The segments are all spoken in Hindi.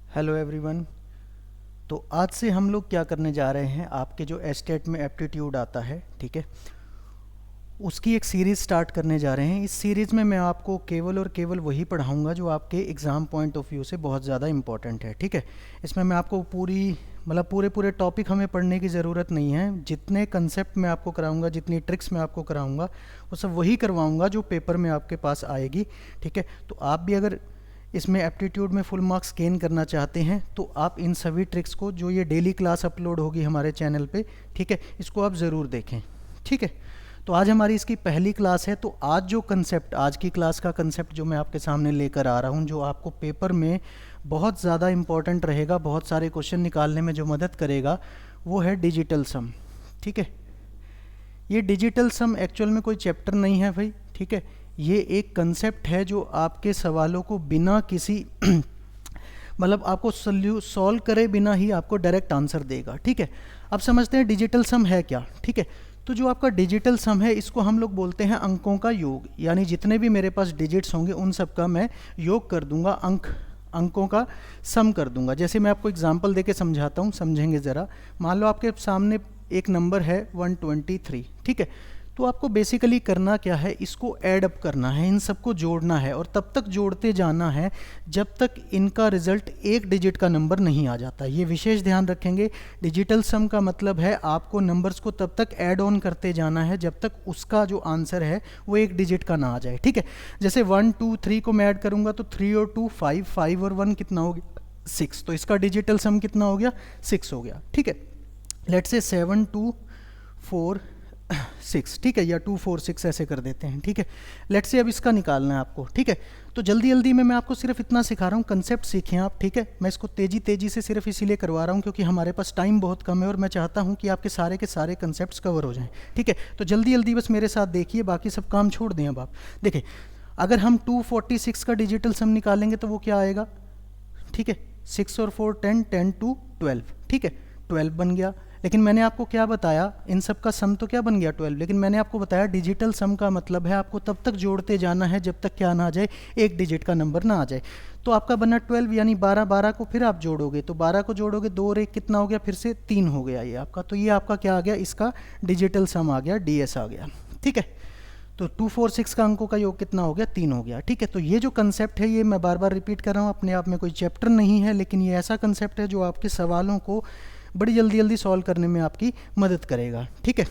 Hello everyone. तो आज से हम लोग क्या करने जा रहे हैं, आपके जो एस्टेट में एप्टीट्यूड आता है, ठीक है, उसकी एक सीरीज़ स्टार्ट करने जा रहे हैं। इस सीरीज़ में मैं आपको केवल और केवल वही पढ़ाऊंगा जो आपके एग्ज़ाम पॉइंट ऑफ व्यू से बहुत ज़्यादा इंपॉर्टेंट है, ठीक है। इसमें मैं आपको पूरे टॉपिक हमें पढ़ने की ज़रूरत नहीं है। जितने कंसेप्ट मैं आपको कराऊंगा, जितनी ट्रिक्स मैं आपको कराऊंगा, वो सब वही करवाऊंगा जो पेपर में आपके पास आएगी, ठीक है। तो आप भी अगर इसमें एप्टीट्यूड में फुल मार्क्स गेन करना चाहते हैं तो आप इन सभी ट्रिक्स को, जो ये डेली क्लास अपलोड होगी हमारे चैनल पे, ठीक है, इसको आप ज़रूर देखें, ठीक है। तो आज हमारी इसकी पहली क्लास है। तो आज जो कंसेप्ट, आज की क्लास का कंसेप्ट जो मैं आपके सामने लेकर आ रहा हूँ, जो आपको पेपर में बहुत ज़्यादा इंपॉर्टेंट रहेगा, बहुत सारे क्वेश्चन निकालने में जो मदद करेगा, वो है डिजिटल सम, ठीक है। ये डिजिटल सम एक्चुअल में कोई चैप्टर नहीं है भाई, ठीक है। ये एक कंसेप्ट है जो आपके सवालों को बिना किसी आपको सॉल्व करे बिना ही आपको डायरेक्ट आंसर देगा, ठीक है। अब समझते हैं डिजिटल सम है क्या, ठीक है। तो जो आपका डिजिटल सम है, इसको हम लोग बोलते हैं अंकों का योग, यानी जितने भी मेरे पास डिजिट्स होंगे उन सब का मैं योग कर दूंगा, अंकों का सम कर दूंगा। जैसे मैं आपको एग्जांपल देके समझाता हूँ, समझेंगे ज़रा। मान लो आपके सामने एक नंबर है 123, ठीक है। तो आपको बेसिकली करना क्या है, इसको ऐड अप करना है, इन सबको जोड़ना है, और तब तक जोड़ते जाना है जब तक इनका रिजल्ट एक डिजिट का नंबर नहीं आ जाता। ये विशेष ध्यान रखेंगे। डिजिटल सम का मतलब है आपको नंबर्स को तब तक ऐड ऑन करते जाना है जब तक उसका जो आंसर है वो एक डिजिट का ना आ जाए, ठीक है। जैसे 1 2 3 को मैं ऐड करूंगा तो 3 और 2 5, 5 और 1 कितना हो गया, 6। तो इसका डिजिटल सम कितना हो गया, 6 हो गया, ठीक है। लेट्स से 7 2 4 6, ठीक है, या 2 4 6 ऐसे कर देते हैं, ठीक है। लेट्स से अब इसका निकालना है आपको, ठीक है। तो जल्दी जल्दी में मैं आपको सिर्फ इतना सिखा रहा हूँ, कंसेप्ट सीखें आप, ठीक है। मैं इसको तेजी तेजी से सिर्फ इसीलिए करवा रहा हूँ क्योंकि हमारे पास टाइम बहुत कम है और मैं चाहता हूँ कि आपके सारे के सारे कंसेप्ट कवर हो जाएं, ठीक है। तो जल्दी जल्दी बस मेरे साथ देखिए, बाकी सब काम छोड़ दें। अब आप देखिए, अगर हम 246 का डिजिटल सम निकालेंगे तो वो क्या आएगा, ठीक है। 6 और 4 10, 10 2 12, ठीक है, 12 बन गया। लेकिन मैंने आपको क्या बताया, इन सब का सम तो क्या बन गया 12, लेकिन मैंने आपको बताया डिजिटल सम का मतलब है आपको तब तक जोड़ते जाना है जब तक क्या ना आ जाए, एक डिजिट का नंबर ना आ जाए। तो आपका बना 12, यानी 12, 12 को फिर आप जोड़ोगे तो 12 को जोड़ोगे, 2 और 1 कितना हो गया, फिर से 3 हो गया ये आपका। तो ये आपका क्या आ गया, इसका डिजिटल सम आ गया, डीएस आ गया, ठीक है। तो 246 का अंकों का योग कितना हो गया, 3 हो गया, ठीक है। तो ये जो कंसेप्ट है, ये मैं बार बार रिपीट कर रहा हूँ, अपने आप में कोई चैप्टर नहीं है, लेकिन ये ऐसा कंसेप्ट है जो आपके सवालों को बड़ी जल्दी जल्दी सॉल्व करने में आपकी मदद करेगा, ठीक है।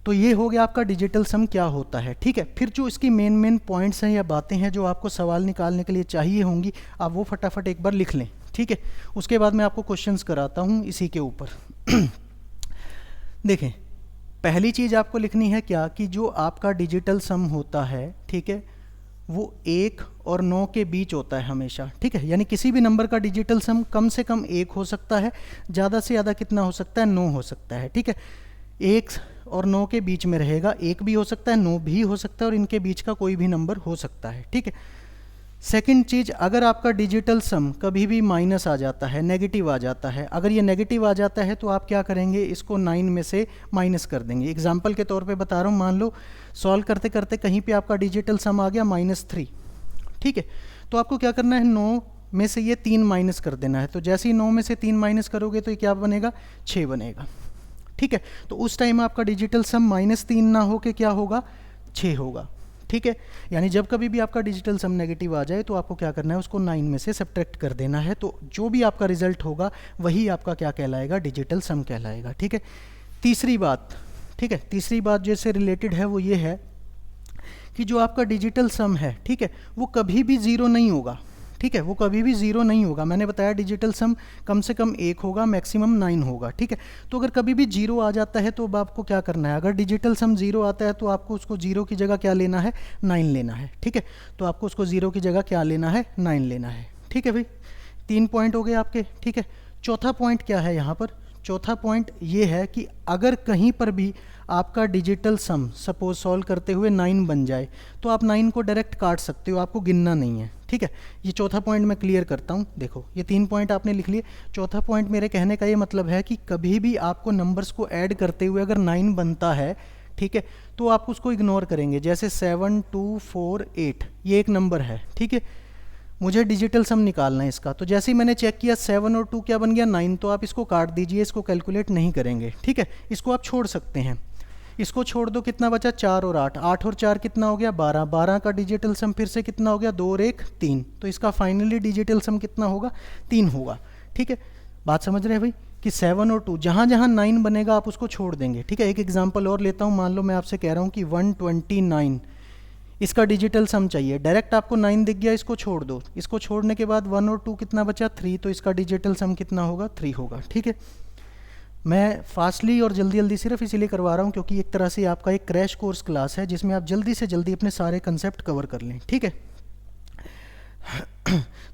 तो ये हो गया आपका डिजिटल सम क्या होता है, ठीक है। फिर जो इसकी मेन पॉइंट्स हैं या बातें हैं जो आपको सवाल निकालने के लिए चाहिए होंगी, आप वो फटाफट एक बार लिख लें, ठीक है। उसके बाद मैं आपको क्वेश्चंस कराता हूँ इसी के ऊपर। देखें, पहली चीज़ आपको लिखनी है क्या, कि जो आपका डिजिटल सम होता है, ठीक है, वो 1 और 9 के बीच होता है हमेशा, ठीक है। यानी किसी भी नंबर का डिजिटल सम कम से कम 1 हो सकता है, ज़्यादा से ज़्यादा कितना हो सकता है, 9 हो सकता है, ठीक है। 1 और 9 के बीच में रहेगा, 1 भी हो सकता है, 9 भी हो सकता है, और इनके बीच का कोई भी नंबर हो सकता है, ठीक है। सेकंड चीज़, अगर आपका डिजिटल सम कभी भी माइनस आ जाता है, नेगेटिव आ जाता है, अगर ये नेगेटिव आ जाता है तो आप क्या करेंगे, इसको 9 में से माइनस कर देंगे। एग्जांपल के तौर पे बता रहा हूँ, मान लो सॉल्व करते करते कहीं पे आपका डिजिटल सम आ गया -3, ठीक है। तो आपको क्या करना है, 9 में से ये 3 माइनस कर देना है। तो जैसे ही 9 में से 3 माइनस करोगे तो ये क्या बनेगा, 6 बनेगा, ठीक है। तो उस टाइम आपका डिजिटल सम -3 ना हो के क्या होगा, 6 होगा, ठीक है। यानी जब कभी भी आपका डिजिटल सम नेगेटिव आ जाए तो आपको क्या करना है, उसको 9 में से सब्ट्रैक्ट कर देना है। तो जो भी आपका रिजल्ट होगा वही आपका क्या कहलाएगा, डिजिटल सम कहलाएगा, ठीक है। तीसरी बात, ठीक है, तीसरी बात जैसे रिलेटेड है वो ये है कि जो आपका डिजिटल सम है, ठीक है, वो कभी भी ज़ीरो नहीं होगा, ठीक है, वो कभी भी ज़ीरो नहीं होगा। मैंने बताया डिजिटल सम कम से कम 1 होगा, मैक्सिमम 9 होगा, ठीक है। तो अगर कभी भी जीरो आ जाता है तो अब आपको क्या करना है, अगर डिजिटल सम 0 आता है तो आपको उसको 0 की जगह क्या लेना है, 9 लेना है, ठीक है। तो आपको उसको 0 की जगह क्या लेना है, 9 लेना है, ठीक है भाई। 3 पॉइंट हो गए आपके, ठीक है। चौथा पॉइंट क्या है यहाँ पर, चौथा पॉइंट ये है कि अगर कहीं पर भी आपका डिजिटल सम सपोज सॉल्व करते हुए 9 बन जाए तो आप 9 को डायरेक्ट काट सकते हो, आपको गिनना नहीं है, ठीक है। ये चौथा पॉइंट मैं क्लियर करता हूँ। देखो, ये 3 पॉइंट आपने लिख लिए। चौथा पॉइंट मेरे कहने का ये मतलब है कि कभी भी आपको नंबर्स को ऐड करते हुए अगर 9 बनता है, ठीक है, तो आप उसको इग्नोर करेंगे। जैसे 7 2 4 8 ये एक नंबर है, ठीक है, मुझे डिजिटल सम निकालना है इसका। तो जैसे ही मैंने चेक किया 7 और 2 क्या बन गया 9, तो आप इसको काट दीजिए, इसको कैलकुलेट नहीं करेंगे, ठीक है। इसको आप छोड़ सकते हैं, इसको छोड़ दो, कितना बचा 4 और 8, 8 और 4 कितना हो गया 12, 12 का डिजिटल सम फिर से कितना हो गया 2 और 1 3, तो इसका फाइनली डिजिटल सम कितना होगा 3 होगा, ठीक है। बात समझ रहे हैं भाई कि 7 और 2 जहाँ जहाँ 9 बनेगा आप उसको छोड़ देंगे, ठीक है। एक एग्जांपल और लेता हूँ, मान लो मैं आपसे कह रहा हूँ कि 129 इसका डिजिटल सम चाहिए, डायरेक्ट आपको 9 दिख गया, इसको छोड़ दो, इसको छोड़ने के बाद 1 और 2 कितना बचा 3, तो इसका डिजिटल सम कितना होगा 3 होगा, ठीक है। मैं फास्टली और जल्दी जल्दी सिर्फ इसीलिए करवा रहा हूँ क्योंकि एक तरह से आपका एक क्रैश कोर्स क्लास है जिसमें आप जल्दी से जल्दी अपने सारे कंसेप्ट कवर कर लें, ठीक है।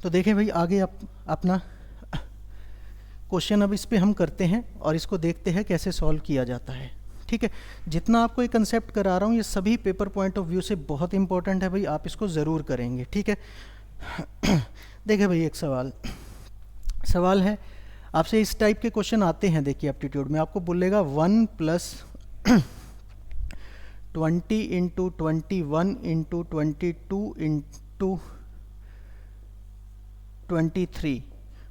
तो देखें भाई आगे आप अपना क्वेश्चन अब इस पे हम करते हैं और इसको देखते हैं कैसे सॉल्व किया जाता है, ठीक है। जितना आपको ये कंसेप्ट करा रहा हूँ ये सभी पेपर पॉइंट ऑफ व्यू से बहुत इंपॉर्टेंट है भाई, आप इसको ज़रूर करेंगे, ठीक है। देखिए भाई एक सवाल है आपसे, इस टाइप के क्वेश्चन आते हैं, देखिए एप्टीट्यूड में आपको बोलेगा 1 + 20 इंटू 21 इंटू 22 इंटू 23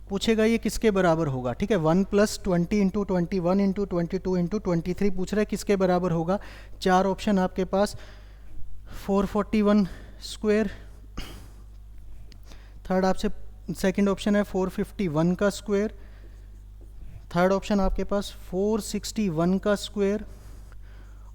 पूछेगा ये किसके बराबर होगा, ठीक है। 1 + 20 इंटू 21 इंटू 22 इंटू 23 पूछ रहा है किसके बराबर होगा। 4 ऑप्शन आपके पास, 441 स्क्वायर, थर्ड आपसे सेकंड ऑप्शन है 451 का स्क्वायर, थर्ड ऑप्शन आपके पास 461 का स्क्वायर,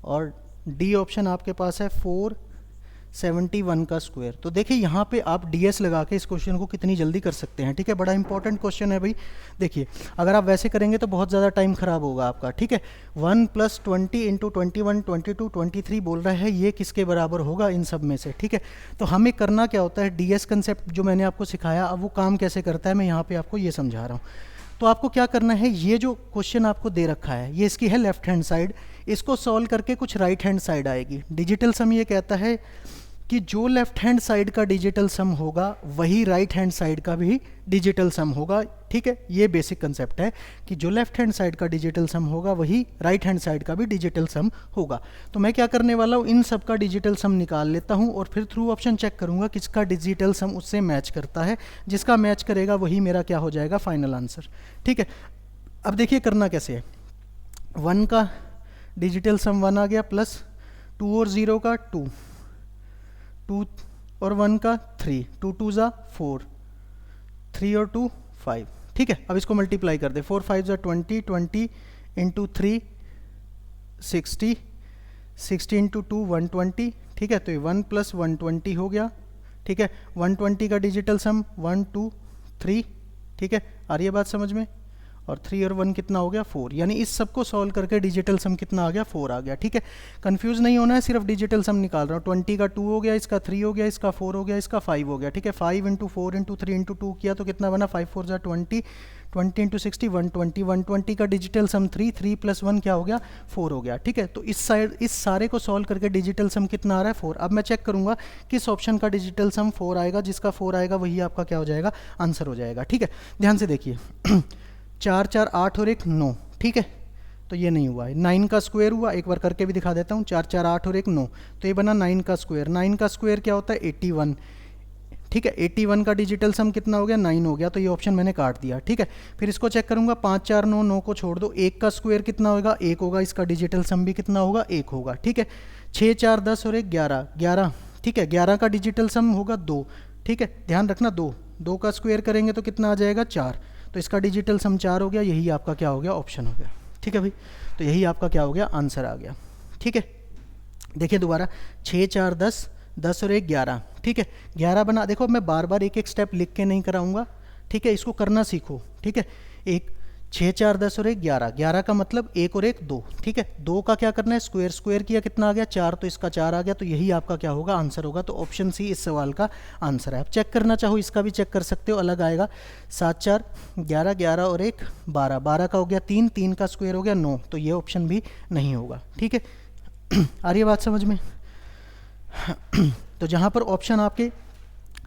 और डी ऑप्शन आपके पास है 471 का स्क्वायर। तो देखिए यहाँ पे आप डीएस लगा के इस क्वेश्चन को कितनी जल्दी कर सकते हैं, ठीक है। बड़ा इंपॉर्टेंट क्वेश्चन है भाई। देखिए अगर आप वैसे करेंगे तो बहुत ज़्यादा टाइम खराब होगा आपका, ठीक है। 1 + 20 इंटू 21 22 23 बोल रहा है, ये किसके बराबर होगा इन सब में से, ठीक है। तो हमें करना क्या होता है, डीएस कंसेप्ट जो मैंने आपको सिखाया अब वो काम कैसे करता है मैं यहाँ पर आपको ये समझा रहा हूँ। तो आपको क्या करना है, ये जो क्वेश्चन आपको दे रखा है ये इसकी है लेफ्ट हैंड साइड, इसको सॉल्व करके कुछ राइट हैंड साइड आएगी। डिजिटल सम ये कहता है कि जो लेफ्ट हैंड साइड का डिजिटल सम होगा वही राइट हैंड साइड का भी डिजिटल सम होगा, ठीक है। ये बेसिक कंसेप्ट है कि जो लेफ्ट हैंड साइड का डिजिटल सम होगा वही राइट हैंड साइड का भी डिजिटल सम होगा। तो मैं क्या करने वाला हूँ, इन सब का डिजिटल सम निकाल लेता हूँ और फिर थ्रू ऑप्शन चेक करूँगा किसका डिजिटल सम उससे मैच करता है, जिसका मैच करेगा वही मेरा क्या हो जाएगा फाइनल आंसर, ठीक है। अब देखिए करना कैसे है, 1 का डिजिटल सम 1 आ गया, प्लस 2 और 0 का 2 और 1 का 3, 2 2 ज़ा 4, 3 और 2 5, ठीक है। अब इसको मल्टीप्लाई कर दे, 4 5 ज़ा 20, 20 इंटू 3 60, 60 इंटू 2 120, ठीक है। तो ये 1 + 120 हो गया, ठीक है। 120 का डिजिटल सम 1 2 3, ठीक है। आ रही है बात समझ में, और 3 और 1 कितना हो गया 4, यानी इस सब को सॉल्व करके डिजिटल सम कितना आ गया 4 आ गया, ठीक है। कंफ्यूज नहीं होना है, सिर्फ डिजिटल सम निकाल रहा हूँ। 20 का 2 हो गया, इसका 3 हो गया, इसका 4 हो गया, इसका 5 हो गया, ठीक है। 5 इंटू 4 इंटू 3 इंटू 2 किया तो कितना बना 5 4 ज़ा 20, 20 इंटू 60 120, 120 का डिजिटल सम 3, 3 + 1 क्या हो गया 4 हो गया, ठीक है। तो इस साइड इस सारे को सॉल्व करके डिजिटल सम कितना आ रहा है 4। अब मैं चेक करूँगा किस ऑप्शन का डिजिटल सम 4 आएगा, जिसका 4 आएगा वही आपका क्या हो जाएगा आंसर हो जाएगा, ठीक है। ध्यान से देखिए 4 4 8 और 1 9, ठीक है। तो ये नहीं हुआ है, 9 का स्क्वायर हुआ, एक बार करके भी दिखा देता हूँ, 4 4 8 और 1 9, तो ये बना 9 का स्क्वायर। 9 का स्क्वायर क्या होता है 81, ठीक है। 81 का डिजिटल सम कितना हो गया 9 हो गया, तो ये ऑप्शन मैंने काट दिया, ठीक है। फिर इसको चेक करूँगा 5 4 9, 9 को छोड़ दो, 1 का स्क्वायर कितना होगा 1 होगा, इसका डिजिटल सम भी कितना होगा 1 होगा, ठीक है। 6 4 10 और 1 11, 11, ठीक है। 11 का डिजिटल सम होगा 2, ठीक है। ध्यान रखना 2 का स्क्वायर करेंगे तो कितना आ जाएगा 4, तो इसका डिजिटल सम 4 हो गया, यही आपका क्या हो गया ऑप्शन हो गया, ठीक है भाई। तो यही आपका क्या हो गया आंसर आ गया, ठीक है। देखिए दोबारा 6 4 10, 10 और 1 11, ठीक है। 11 बना, देखो मैं बार बार एक एक स्टेप लिख के नहीं कराऊंगा, ठीक है। इसको करना सीखो, ठीक है। एक 6 4 10 और 1 11, 11 का मतलब 1 और 1 2, ठीक है। 2 का क्या करना है स्क्वायर, स्क्वायर किया कितना आ गया 4, तो इसका 4 आ गया, तो यही आपका क्या होगा आंसर होगा। तो ऑप्शन सी इस सवाल का आंसर है। आप चेक करना चाहो इसका भी चेक कर सकते हो, अलग आएगा 7 4 11, 11 और 1 12, 12 का हो गया 3, 3 का स्क्वायर हो गया 9, तो ये ऑप्शन भी नहीं होगा, ठीक है। आ रही है बात समझ में। तो जहाँ पर ऑप्शन आपके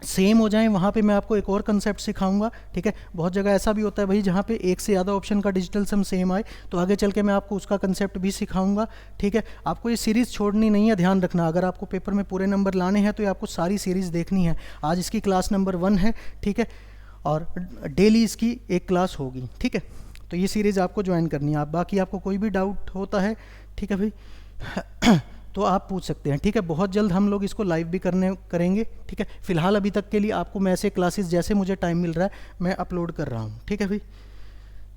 सेम हो जाएं वहाँ पे मैं आपको एक और कंसेप्ट सिखाऊंगा, ठीक है। बहुत जगह ऐसा भी होता है भाई जहाँ पे एक से ज़्यादा ऑप्शन का डिजिटल सम सेम आए, तो आगे चल के मैं आपको उसका कंसेप्ट भी सिखाऊंगा, ठीक है। आपको ये सीरीज़ छोड़नी नहीं है, ध्यान रखना। अगर आपको पेपर में पूरे नंबर लाने हैं तो ये आपको सारी सीरीज़ देखनी है। आज इसकी क्लास नंबर 1 है, ठीक है, और डेली इसकी एक क्लास होगी, ठीक है। तो ये सीरीज़ आपको ज्वाइन करनी है। आप बाकी आपको कोई भी डाउट होता है, ठीक है भाई, तो आप पूछ सकते हैं, ठीक है। बहुत जल्द हम लोग इसको लाइव भी करेंगे, ठीक है। फिलहाल अभी तक के लिए आपको मैं ऐसे क्लासेस जैसे मुझे टाइम मिल रहा है मैं अपलोड कर रहा हूँ, ठीक है भाई।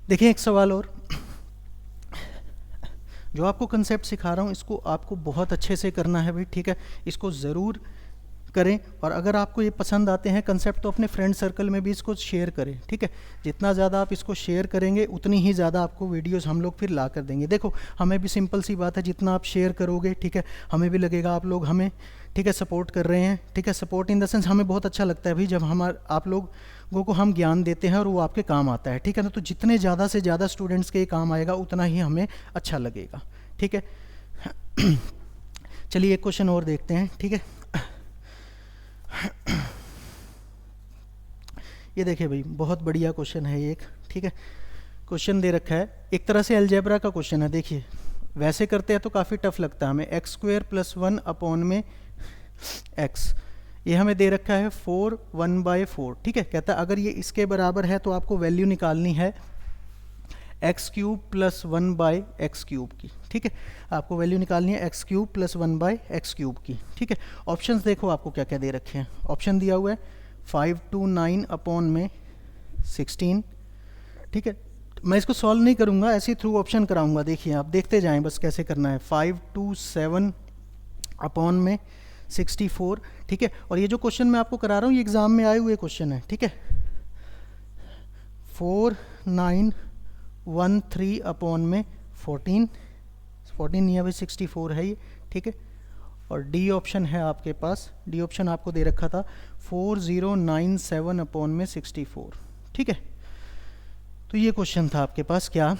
देखिए एक सवाल और, जो आपको कंसेप्ट सिखा रहा हूँ इसको आपको बहुत अच्छे से करना है भाई, ठीक है। इसको ज़रूर करें, और अगर आपको ये पसंद आते हैं कंसेप्ट तो अपने फ्रेंड सर्कल में भी इसको शेयर करें, ठीक है। जितना ज़्यादा आप इसको शेयर करेंगे उतनी ही ज़्यादा आपको वीडियोस हम लोग फिर ला कर देंगे। देखो हमें भी सिंपल सी बात है, जितना आप शेयर करोगे, ठीक है, हमें भी लगेगा आप लोग हमें, ठीक है, सपोर्ट कर रहे हैं, ठीक है। सपोर्ट इन द सेंस हमें बहुत अच्छा लगता है भाई जब आप लोगों को हम ज्ञान देते हैं और वो आपके काम आता है, ठीक है ना। तो जितने ज़्यादा से ज़्यादा स्टूडेंट्स के काम आएगा उतना ही हमें अच्छा लगेगा, ठीक है। चलिए एक क्वेश्चन और देखते हैं, ठीक है। ये देखिए भाई बहुत बढ़िया क्वेश्चन है एक, ठीक है। क्वेश्चन दे रखा है, एक तरह से अलजेब्रा का क्वेश्चन है। देखिए वैसे करते हैं तो काफ़ी टफ लगता है हमें। एक्स स्क्वेयर प्लस 1 अपॉन में एक्स, ये हमें दे रखा है 4 1/4, ठीक है। कहता है अगर ये इसके बराबर है तो आपको वैल्यू निकालनी है x cube plus 1/x cube की, ठीक है। आपको वैल्यू निकालनी है x cube plus 1/x cube की, ठीक है। ऑप्शंस देखो आपको क्या क्या दे रखे हैं। ऑप्शन दिया हुआ है 5 to 9 अपॉन में 16, ठीक है। मैं इसको सॉल्व नहीं करूँगा, ऐसे ही थ्रू ऑप्शन कराऊंगा। देखिए आप देखते जाएं बस कैसे करना है। 5 to 7 अपॉन में 64, ठीक है। और ये जो क्वेश्चन मैं आपको करा रहा हूँ ये एग्ज़ाम में आए हुए क्वेश्चन है, ठीक है। 4 9 1 3 अपॉन में 14 नहीं है भाई 64 है ये, ठीक है। और डी ऑप्शन है आपके पास, डी ऑप्शन आपको दे रखा था 4097 अपॉन में 64, ठीक है। तो ये क्वेश्चन था आपके पास। क्या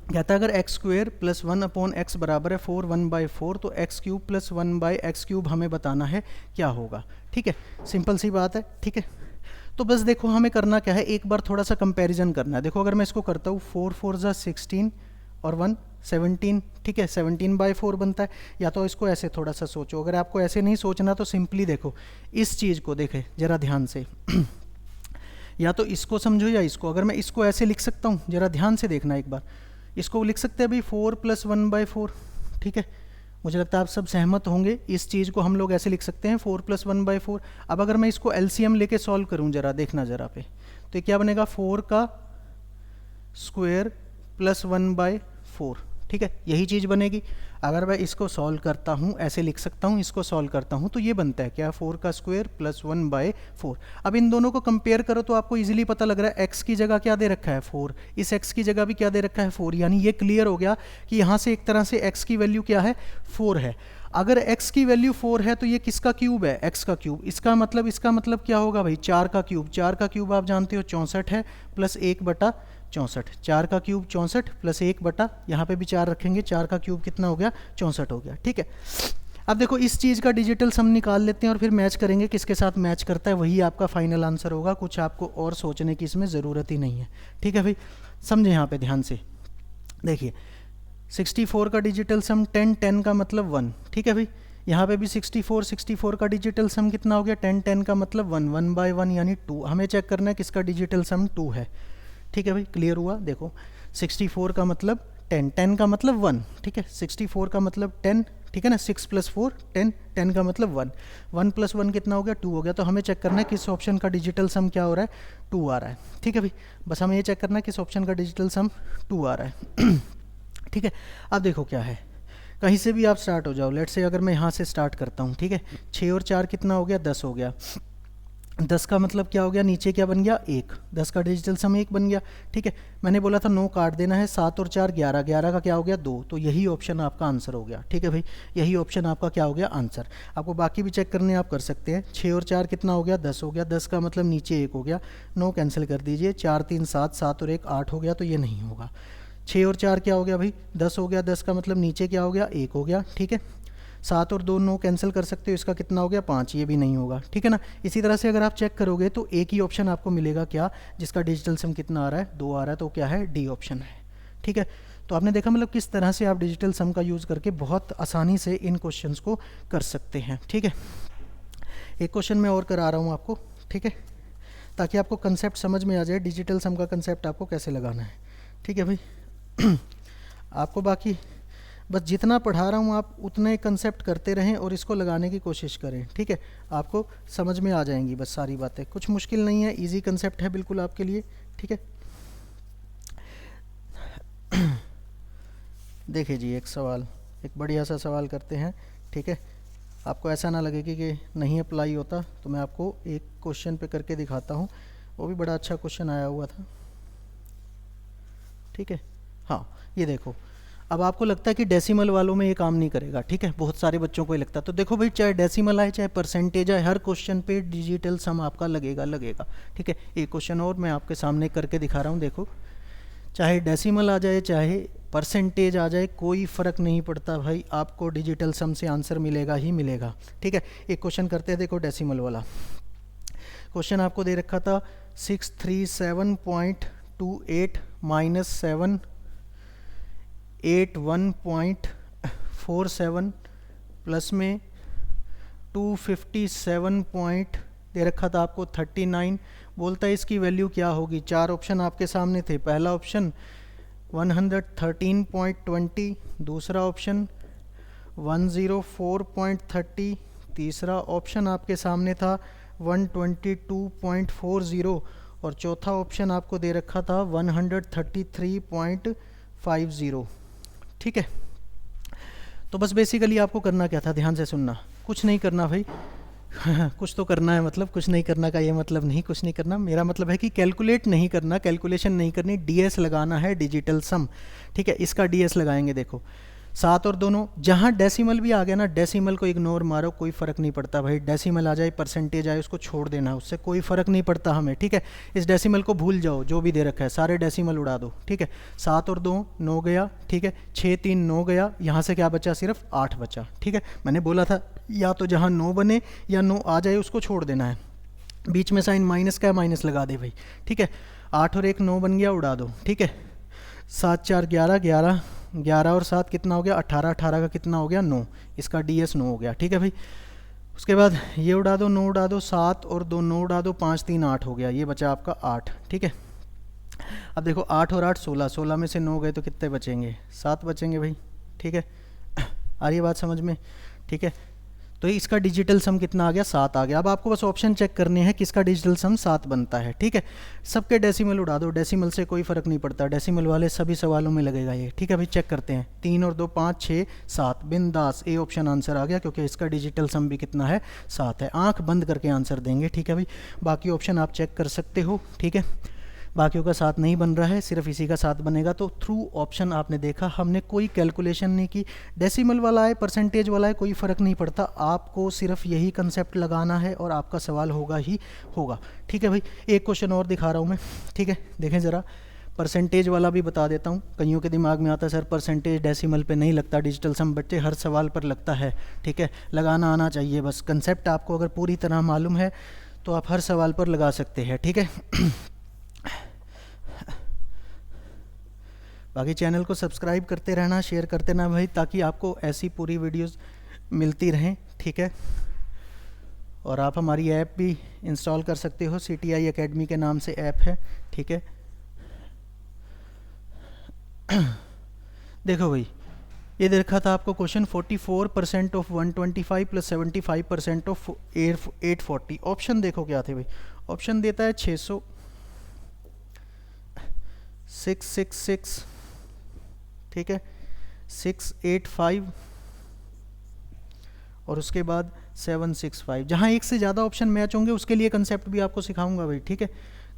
कहता है अगर x square plus 1 upon x बराबर है 4 1/4, तो x cube plus 1/x cube हमें बताना है क्या होगा, ठीक है। सिंपल सी बात है, ठीक है। तो बस देखो हमें करना क्या है, एक बार थोड़ा सा कंपैरिजन करना है। देखो अगर मैं इसको करता हूँ 4 4 ज़ा 16 और 1 17, ठीक है, 17/4 बनता है। या तो इसको ऐसे थोड़ा सा सोचो, अगर आपको ऐसे नहीं सोचना तो सिंपली देखो इस चीज़ को, देखे ज़रा ध्यान से या तो इसको समझो या इसको। अगर मैं इसको ऐसे लिख सकता हूँ, ज़रा ध्यान से देखना एक बार, इसको लिख सकते हैं भाई 4 + 1/4, ठीक है। मुझे लगता है आप सब सहमत होंगे, इस चीज़ को हम लोग ऐसे लिख सकते हैं 4 + 1/4। अब अगर मैं इसको एलसीएम लेके सॉल्व करूं, जरा देखना जरा पे, तो क्या बनेगा 4 का स्क्वायर प्लस 1/4, ठीक है, यही चीज़ बनेगी। अगर मैं इसको सॉल्व करता हूँ, ऐसे लिख सकता हूँ, इसको सॉल्व करता हूँ तो ये बनता है क्या, 4 का स्क्वायर प्लस 1/4। अब इन दोनों को कंपेयर करो तो आपको इजीली पता लग रहा है x की जगह क्या दे रखा है 4, इस x की जगह भी क्या दे रखा है 4, यानी ये क्लियर हो गया कि यहाँ से एक तरह से x की वैल्यू क्या है 4 है। अगर x की वैल्यू 4 है तो ये किसका क्यूब है, x का क्यूब। इसका मतलब क्या होगा भाई 4 का क्यूब। 4 का क्यूब आप जानते हो 64 है, प्लस 1/64। 4 का क्यूब 64 प्लस 1 यहाँ पे भी 4 रखेंगे, 4 का क्यूब कितना हो गया 64 हो गया, ठीक है। अब देखो इस चीज़ का डिजिटल सम निकाल लेते हैं और फिर मैच करेंगे किसके साथ मैच करता है, वही आपका फाइनल आंसर होगा। कुछ आपको और सोचने की इसमें ज़रूरत ही नहीं है, ठीक है भाई। समझे यहाँ पे ध्यान से, देखिए 64 का डिजिटल सम 10, 10 का मतलब 1, ठीक है भाई। यहाँ पे भी 64 का डिजिटल सम कितना हो गया 10, 10 का मतलब 1, 1/1 यानी 2। हमें चेक करना है किसका डिजिटल सम 2 है, ठीक है भाई। क्लियर हुआ, देखो 64 का मतलब 10, 10 का मतलब 1, ठीक है। 64 का मतलब 10, ठीक है ना, 6 + 4 10, 10 का मतलब 1, 1 + 1 कितना हो गया 2 हो गया। तो हमें चेक करना है किस ऑप्शन का डिजिटल सम क्या हो रहा है 2 आ रहा है, ठीक है भाई। बस हमें ये चेक करना है किस ऑप्शन का डिजिटल सम 2 आ रहा है ठीक है। अब देखो क्या है, कहीं से भी आप स्टार्ट हो जाओ। लेट से अगर मैं यहाँ से स्टार्ट करता हूँ, ठीक है, 6 और 4 कितना हो गया 10 हो गया। 10 का मतलब क्या हो गया, नीचे क्या बन गया 1, 10 का डिजिटल सम 1 बन गया, ठीक है। मैंने बोला था 9 काट देना है, 7 और 4 11, 11 का क्या हो गया 2, तो यही ऑप्शन आपका आंसर हो गया, ठीक है भाई। यही ऑप्शन आपका क्या हो गया आंसर। आपको बाकी भी चेक करने आप कर सकते हैं। 6 और 4 कितना हो गया 10 हो गया, 10 का मतलब नीचे 1 हो गया, 9 कैंसिल कर दीजिए, 4 3 7, 7 और 1 8 हो गया, तो ये नहीं होगा। 6 और 4 क्या हो गया भाई 10 हो गया, 10 का मतलब नीचे क्या हो गया 1 हो गया, ठीक है। 7 और 2 9 कैंसिल कर सकते हो, इसका कितना हो गया 5, ये भी नहीं होगा, ठीक है ना। इसी तरह से अगर आप चेक करोगे तो एक ही ऑप्शन आपको मिलेगा क्या, जिसका डिजिटल सम कितना आ रहा है 2 आ रहा है, तो क्या है डी ऑप्शन है, ठीक है। तो आपने देखा मतलब किस तरह से आप डिजिटल सम का यूज़ करके बहुत आसानी से इन क्वेश्चंस को कर सकते हैं, ठीक है। एक क्वेश्चन मैं और करा रहा हूँ आपको, ठीक है, ताकि आपको कंसेप्ट समझ में आ जाए डिजिटल सम का कंसेप्ट आपको कैसे लगाना है, ठीक है भाई। आपको बाकी बस जितना पढ़ा रहा हूँ आप उतने कंसेप्ट करते रहें और इसको लगाने की कोशिश करें, ठीक है। आपको समझ में आ जाएंगी बस सारी बातें, कुछ मुश्किल नहीं है, इजी कंसेप्ट है बिल्कुल आपके लिए, ठीक है। देखिए जी एक सवाल, एक बढ़िया सा सवाल करते हैं, ठीक है। आपको ऐसा ना लगे कि नहीं अप्लाई होता, तो मैं आपको एक क्वेश्चन पे करके दिखाता हूँ, वो भी बड़ा अच्छा क्वेश्चन आया हुआ था, ठीक है। हाँ ये देखो, अब आपको लगता है कि डेसिमल वालों में ये काम नहीं करेगा, ठीक है, बहुत सारे बच्चों को ये लगता है। तो देखो भाई, चाहे डेसिमल आए चाहे परसेंटेज आए, हर क्वेश्चन पे डिजिटल सम आपका लगेगा, ठीक है। एक क्वेश्चन और मैं आपके सामने करके दिखा रहा हूँ, देखो, चाहे डेसिमल आ जाए चाहे परसेंटेज आ जाए, कोई फ़र्क नहीं पड़ता भाई, आपको डिजिटल सम से आंसर मिलेगा ही मिलेगा, ठीक है। एक क्वेश्चन करते हैं, देखो डेसिमल वाला क्वेश्चन आपको दे रखा था 637.28 माइनस 781.47 प्लस में 257 पॉइंट दे रखा था आपको 39, बोलता है इसकी वैल्यू क्या होगी। 4 ऑप्शन आपके सामने थे, पहला ऑप्शन 113.20, दूसरा ऑप्शन 104.30, तीसरा ऑप्शन आपके सामने था 122.40 और चौथा ऑप्शन आपको दे रखा था 133.50, ठीक है। तो बस बेसिकली आपको करना क्या था, ध्यान से सुनना, कुछ नहीं करना भाई। कुछ तो करना है, मतलब कुछ नहीं करना का ये मतलब नहीं कुछ नहीं करना, मेरा मतलब है कि कैलकुलेट नहीं करना, कैलकुलेशन नहीं करनी, डीएस लगाना है डिजिटल सम, ठीक है। इसका डीएस लगाएंगे, देखो 7 और 2 9, जहाँ डेसिमल भी आ गया ना, डेसिमल को इग्नोर मारो, कोई फ़र्क नहीं पड़ता भाई, डेसिमल आ जाए परसेंटेज आए उसको छोड़ देना, उससे कोई फ़र्क नहीं पड़ता हमें, ठीक है। इस डेसिमल को भूल जाओ, जो भी दे रखा है सारे डेसिमल उड़ा दो, ठीक है। 7 और 2 9 गया, ठीक है, 6 3 9 गया, यहाँ से क्या बचा, सिर्फ 8 बचा, ठीक है। मैंने बोला था या तो जहाँ 9 बने या 9 आ जाए उसको छोड़ देना है, बीच में साइन माइनस का है, माइनस लगा दे भाई, ठीक है। 8 और 1 9 बन गया, उड़ा दो, ठीक है। 7 4 11 11, 11 और 7 कितना हो गया 18, 18 का कितना हो गया 9, इसका डीएस 9 हो गया, ठीक है भाई। उसके बाद ये उड़ा दो, 9 उड़ा दो, 7 और 2 9 उड़ा दो, 5 3 8 हो गया, ये बचा आपका 8, ठीक है। अब देखो 8 और 8 16, 16 में से 9 गए तो कितने बचेंगे, 7 बचेंगे भाई, ठीक है। आ रही है बात समझ में, ठीक है। तो इसका डिजिटल सम कितना आ गया 7 आ गया। अब आपको बस ऑप्शन चेक करने हैं किसका डिजिटल सम 7 बनता है, ठीक है। सबके डेसिमल उड़ा दो, डेसिमल से कोई फ़र्क नहीं पड़ता, डेसिमल वाले सभी सवालों में लगेगा ये, ठीक है भाई। चेक करते हैं, 3 और 2 5 6 7, बिंदास ए ऑप्शन आंसर आ गया, क्योंकि इसका डिजिटल सम भी कितना है 7 है। आंख बंद करके आंसर देंगे, ठीक है भाई। बाकी ऑप्शन आप चेक कर सकते हो, ठीक है। बाकियों का 7 नहीं बन रहा है, सिर्फ इसी का 7 बनेगा। तो थ्रू ऑप्शन आपने देखा, हमने कोई कैलकुलेशन नहीं की, डेसिमल वाला है परसेंटेज वाला है कोई फ़र्क नहीं पड़ता, आपको सिर्फ यही कंसेप्ट लगाना है और आपका सवाल होगा ही होगा, ठीक है भाई। एक क्वेश्चन और दिखा रहा हूँ मैं, ठीक है, देखें ज़रा, परसेंटेज वाला भी बता देता हूँ। कईयों के दिमाग में आता है सर परसेंटेज डेसिमल पे नहीं लगता डिजिटल सम, बच्चे हर सवाल पर लगता है, ठीक है। लगाना आना चाहिए, बस कंसेप्ट आपको अगर पूरी तरह मालूम है तो आप हर सवाल पर लगा सकते हैं, ठीक है। बाकी चैनल को सब्सक्राइब करते रहना, शेयर करते रहना भाई, ताकि आपको ऐसी पूरी वीडियोस मिलती रहें, ठीक है। और आप हमारी ऐप भी इंस्टॉल कर सकते हो, CTI एकेडमी के नाम से ऐप है, ठीक है। देखो भाई, ये देखा था आपको question 44% of 125 plus 75% of 840। Option देखो क्या थे भाई, ऑप्शन देता है 600, 666, ठीक है, 685 और उसके बाद 765। जहाँ एक से ज़्यादा ऑप्शन मैच होंगे उसके लिए कंसेप्ट भी आपको सिखाऊंगा भाई, ठीक है।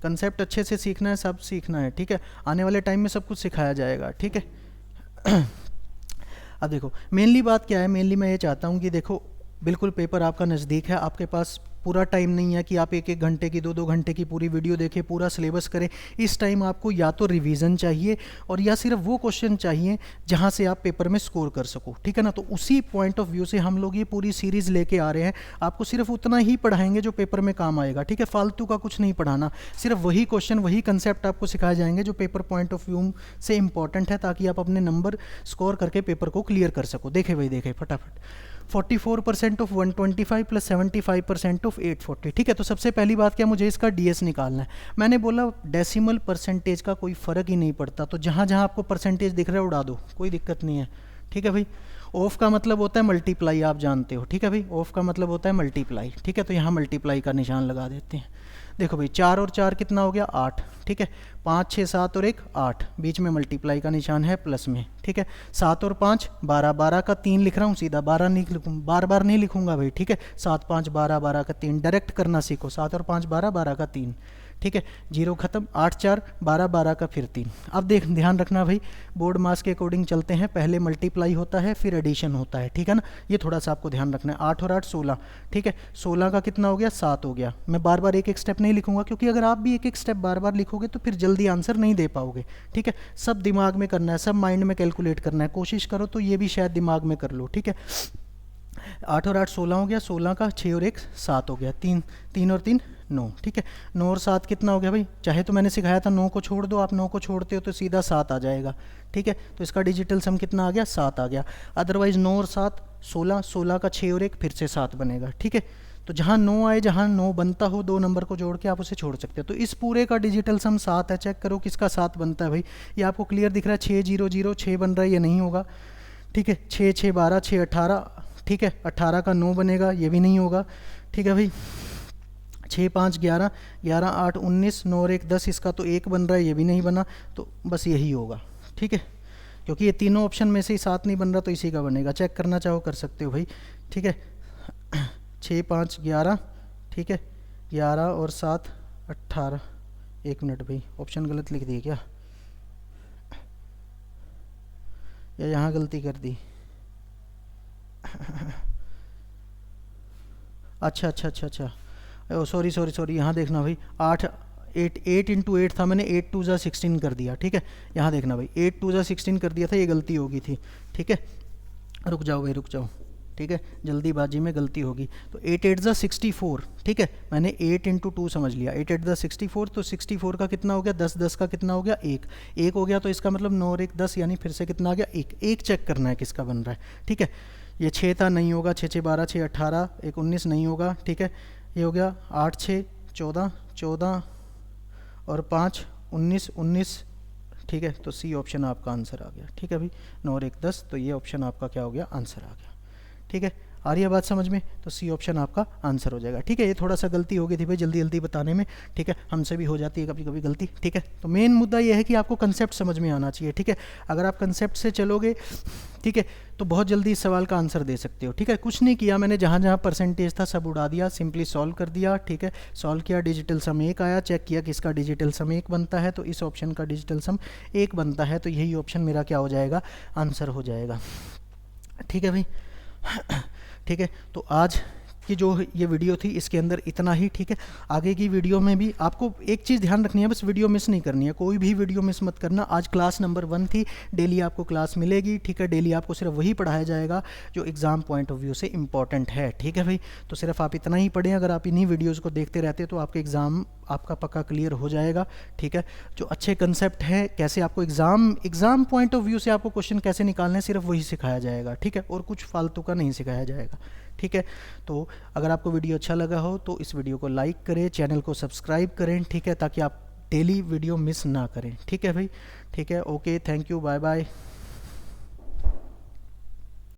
कंसेप्ट अच्छे से सीखना है, सब सीखना है, ठीक है। आने वाले टाइम में सब कुछ सिखाया जाएगा, ठीक है। अब देखो मेनली बात क्या है, मेनली मैं ये चाहता हूँ कि देखो बिल्कुल पेपर आपका नज़दीक है, आपके पास पूरा टाइम नहीं है कि आप 1-1 घंटे की 2-2 घंटे की पूरी वीडियो देखें, पूरा सिलेबस करें। इस टाइम आपको या तो रिवीजन चाहिए और या सिर्फ वो क्वेश्चन चाहिए जहाँ से आप पेपर में स्कोर कर सको, ठीक है ना। तो उसी पॉइंट ऑफ व्यू से हम लोग ये पूरी सीरीज़ लेके आ रहे हैं। आपको सिर्फ उतना ही पढ़ाएंगे जो पेपर में काम आएगा, ठीक है। फालतू का कुछ नहीं पढ़ाना, सिर्फ वही क्वेश्चन वही कंसेप्ट आपको सिखाए जाएंगे जो पेपर पॉइंट ऑफ व्यू से इंपॉर्टेंट है, ताकि आप अपने नंबर स्कोर करके पेपर को क्लियर कर सको। देखे भाई, देखे फटाफट। 44% ऑफ 125 प्लस 75% ऑफ 840, ठीक है। तो सबसे पहली बात क्या, मुझे इसका डीएस निकालना है। मैंने बोला डेसिमल परसेंटेज का कोई फ़र्क ही नहीं पड़ता, तो जहाँ जहाँ आपको परसेंटेज दिख रहा है उड़ा दो, कोई दिक्कत नहीं है, ठीक है भाई। ऑफ का मतलब होता है मल्टीप्लाई, आप जानते हो, ठीक है भाई। ऑफ का मतलब होता है मल्टीप्लाई, ठीक है। तो यहाँ मल्टीप्लाई का निशान लगा देते हैं। देखो भाई, 4 और 4 कितना हो गया, 8, ठीक है। 5, 6, 7 और 1 8, बीच में मल्टीप्लाई का निशान है प्लस में, ठीक है। 7 और 5 12, 12 का 3 लिख रहा हूँ सीधा, 12 नहीं लिखूँ, बार बार नहीं लिखूँगा भाई, ठीक है। 7 5 12, 12 का 3, डायरेक्ट करना सीखो। 7 और 5 12, 12 का 3, ठीक है। 0 खत्म, 8 4 12, 12 का फिर 3। अब ध्यान रखना भाई, बोर्ड मास के अकॉर्डिंग चलते हैं, पहले मल्टीप्लाई होता है फिर एडिशन होता है, ठीक है ना। ये थोड़ा सा आपको ध्यान रखना है। 8 और 8 16, ठीक है। 16 का कितना हो गया, 7 हो गया। मैं बार बार एक एक स्टेप नहीं लिखूंगा, क्योंकि अगर आप भी एक एक स्टेप बार बार लिखोगे तो फिर जल्दी आंसर नहीं दे पाओगे, ठीक है। सब दिमाग में करना है, सब माइंड में कैलकुलेट करना है। कोशिश करो तो ये भी शायद दिमाग में कर लो, ठीक है। 8 और 8 16 हो गया, 16 का 6 और 1 7 हो गया, 3 और 3 9, ठीक है। 9 और 7 कितना हो गया भाई, चाहे तो मैंने सिखाया था 9 को छोड़ दो, आप 9 को छोड़ते हो तो सीधा 7 आ जाएगा, ठीक है। तो इसका डिजिटल सम कितना आ गया, 7 आ गया। अदरवाइज 9 और 7 16, 16 का 6 और 1 फिर से 7 बनेगा, ठीक है। तो जहाँ 9 आए, जहाँ 9 बनता हो, 2 नंबर को जोड़ के आप उसे छोड़ सकते हो। तो इस पूरे का डिजिटल सम 7 है। चेक करो किसका 7 बनता है भाई। ये आपको क्लियर दिख रहा है, 6 0 0 6 बन रहा है, ये नहीं होगा, ठीक है। 6 6 12 6 18, ठीक है। 18 का 9 बनेगा, ये भी नहीं होगा, ठीक है भाई। 6 5 11, 11 8 19, 9 और 1 10, इसका तो 1 बन रहा है, ये भी नहीं बना, तो बस यही होगा, ठीक है। क्योंकि ये तीनों ऑप्शन में से ही 7 नहीं बन रहा, तो इसी का बनेगा। चेक करना चाहो कर सकते हो भाई, ठीक है। 6 5 11, ठीक है। 11 और 7 18, 1 मिनट भाई, ऑप्शन गलत लिख दी क्या, या यहाँ गलती कर दी? अच्छा अच्छा अच्छा अच्छा, सॉरी सॉरी सॉरी, यहाँ देखना भाई, 8 इंटू 8 था, मैंने 8 2 जा 16 कर दिया, ठीक है। यहाँ देखना भाई, 8 2 जा 16 कर दिया था, ये गलती होगी थी, ठीक है। रुक जाओ भाई, रुक जाओ, ठीक है, जल्दीबाजी में गलती होगी। तो 8 8 जा 64, ठीक है। मैंने 8 इंटू 2 समझ लिया, 8 8 जा 64, तो 64 का कितना हो गया, 10 10 का कितना हो गया, 1 हो गया। तो इसका मतलब 9 और 1 10, यानी फिर से कितना आ गया, 1 चेक करना है किसका बन रहा है, ठीक है। ये 6 था, नहीं होगा। 6 6 12, 6 18, 1 19, नहीं होगा, ठीक है। ये हो गया 8 6 14, 14 और 5 19 19, ठीक है। तो सी ऑप्शन आपका आंसर आ गया, ठीक है भाई। 9 और 1 10, तो ये ऑप्शन आपका क्या हो गया, आंसर आ गया, ठीक है। आ रही है बात समझ में? तो सी ऑप्शन आपका आंसर हो जाएगा, ठीक है। ये थोड़ा सा गलती हो गई थी भाई, जल्दी जल्दी बताने में, ठीक है। हमसे भी हो जाती है कभी कभी गलती, ठीक है। तो मेन मुद्दा ये है कि आपको कंसेप्ट समझ में आना चाहिए, ठीक है। अगर आप कंसेप्ट से चलोगे, ठीक है, तो बहुत जल्दी इस सवाल का आंसर दे सकते हो, ठीक है। कुछ नहीं किया मैंने, जहाँ जहाँ परसेंटेज था सब उड़ा दिया, सिंपली सॉल्व कर दिया, ठीक है। सॉल्व किया, डिजिटल सम 1 आया, चेक किया कि इसका डिजिटल सम 1 बनता है, तो इस ऑप्शन का डिजिटल सम 1 बनता है, तो यही ऑप्शन मेरा क्या हो जाएगा, आंसर हो जाएगा, ठीक है भाई। ठीक है, तो आज की जो ये वीडियो थी इसके अंदर इतना ही, ठीक है। आगे की वीडियो में भी आपको एक चीज़ ध्यान रखनी है, बस वीडियो मिस नहीं करनी है, कोई भी वीडियो मिस मत करना। आज क्लास नंबर 1 थी, डेली आपको क्लास मिलेगी, ठीक है। डेली आपको सिर्फ वही पढ़ाया जाएगा जो एग्ज़ाम पॉइंट ऑफ व्यू से इंपॉर्टेंट है, ठीक है भाई। तो सिर्फ आप इतना ही पढ़ें, अगर आप इन्हीं वीडियोज़ को देखते रहते तो आपके एग्ज़ाम आपका पक्का क्लियर हो जाएगा, ठीक है। जो अच्छे कंसेप्ट है, कैसे आपको एग्ज़ाम पॉइंट ऑफ व्यू से आपको क्वेश्चन कैसे निकालने, सिर्फ वही सिखाया जाएगा, ठीक है। और कुछ फालतू का नहीं सिखाया जाएगा, ठीक है। तो अगर आपको वीडियो अच्छा लगा हो तो इस वीडियो को लाइक करें, चैनल को सब्सक्राइब करें, ठीक है, ताकि आप डेली वीडियो मिस ना करें, ठीक है भाई, ठीक है। Okay, thank you, bye bye.